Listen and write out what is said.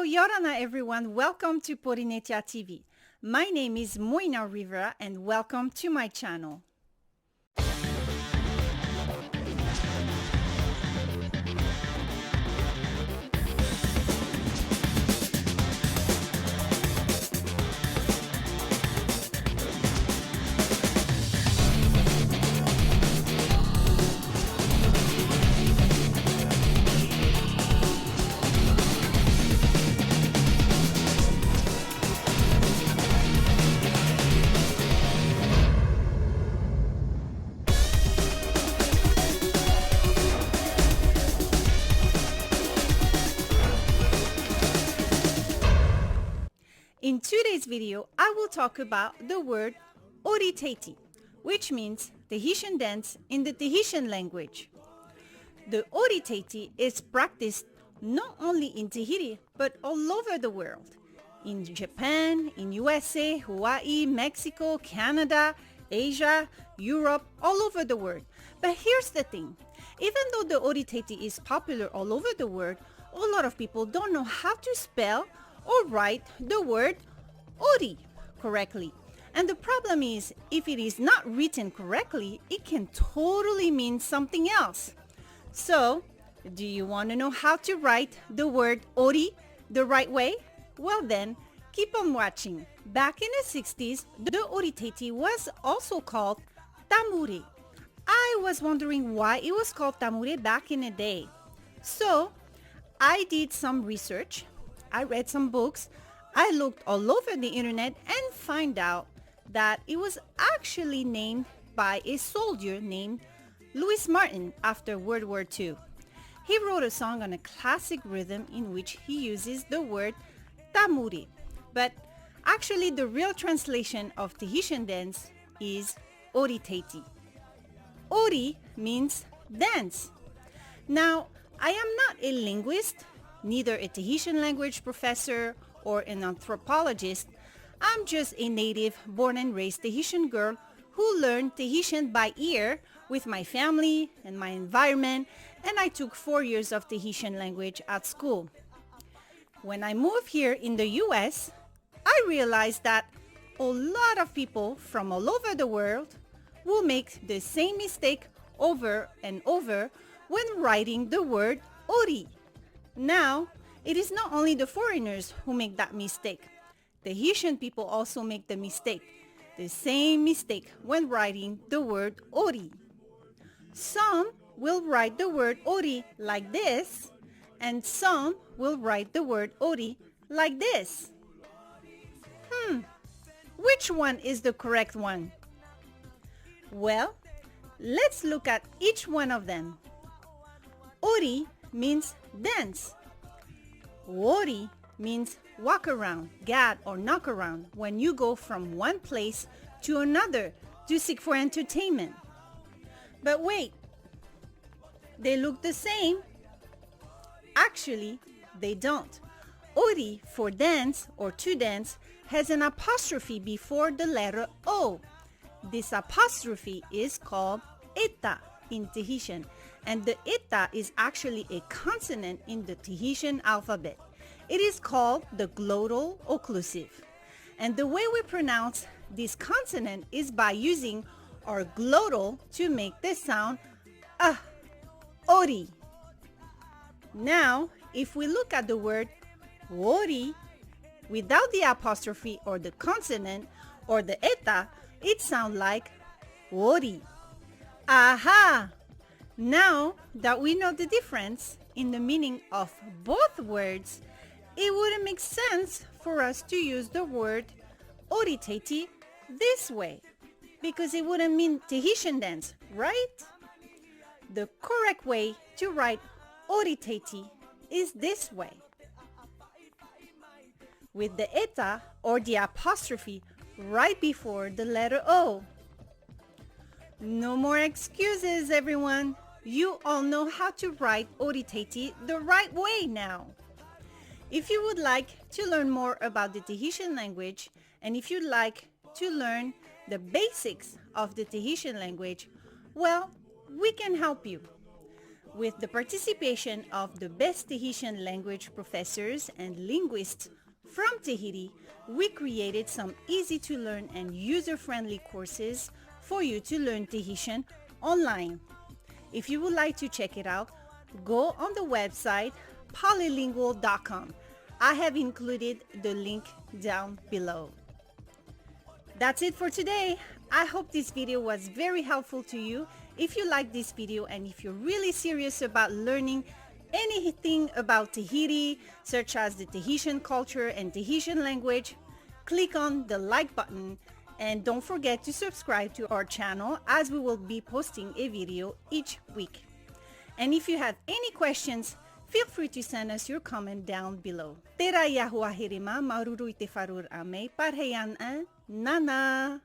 Yorana everyone, welcome to Polinetia TV. My name is Moina Rivera and welcome to my channel. In today's video, I will talk about the word ʻOri, which means Tahitian dance in the Tahitian language. The ʻOri is practiced not only in Tahiti, but all over the world. In Japan, in USA, Hawaii, Mexico, Canada, Asia, Europe, all over the world. But here's the thing, even though the ʻOri is popular all over the world, a lot of people don't know how to spell or write the word ʻOri correctly. And the problem is, if it is not written correctly, it can totally mean something else. So, do you want to know how to write the word ʻOri the right way? Well then, keep on watching. Back in the 60s, the ʻOri was also called TAMURE. I was wondering why it was called TAMURE back in the day. So, I did some research. I read some books, I looked all over the internet and find out that it was actually named by a soldier named Louis Martin after World War II. He wrote a song on a classic rhythm in which he uses the word tamure. But actually the real translation of Tahitian dance is ʻOri. ʻOri means dance. Now, I am not a linguist, neither a Tahitian language professor or an anthropologist. I'm just a native born and raised Tahitian girl who learned Tahitian by ear with my family and my environment, and I took 4 years of Tahitian language at school. When I moved here in the US, I realized that a lot of people from all over the world will make the same mistake over and over when writing the word ʻOri. Now, it is not only the foreigners who make that mistake. Tahitian people also make the mistake, the same mistake when writing the word ʻOri. Some will write the word ʻOri like this, and some will write the word ʻOri like this. Which one is the correct one? Well, let's look at each one of them. ʻOri means dance. ʻOri means walk around, gad or knock around when you go from one place to another to seek for entertainment. But wait, they look the same? Actually, they don't. ʻOri for dance or to dance has an apostrophe before the letter O. This apostrophe is called eta in Tahitian, and the eta is actually a consonant in the Tahitian alphabet. It is called the glottal occlusive. And the way we pronounce this consonant is by using our glottal to make the sound ʻOri. Now, if we look at the word ʻOri without the apostrophe or the consonant or the eta, it sounds like ʻOri. Aha! Now that we know the difference in the meaning of both words, it wouldn't make sense for us to use the word ʻOri this way, because it wouldn't mean Tahitian dance, right? The correct way to write ʻOri is this way, with the eta or the apostrophe right before the letter O. No more excuses, everyone. You all know how to write ʻOri the right way now. If you would like to learn more about the Tahitian language, and if you'd like to learn the basics of the Tahitian language, well, we can help you. With the participation of the best Tahitian language professors and linguists from Tahiti, we created some easy-to-learn and user-friendly courses for you to learn Tahitian online. If you would like to check it out, go on the website POLY-lingual.com. I have included the link down below. That's it for today. I hope this video was very helpful to you. If you like this video and if you're really serious about learning anything about Tahiti, such as the Tahitian culture and Tahitian language, click on the like button and don't forget to subscribe to our channel, as we will be posting a video each week. And if you have any questions, feel free to send us your comment down below. Tera Yahuahirima maruru te farur ame parheyan nana.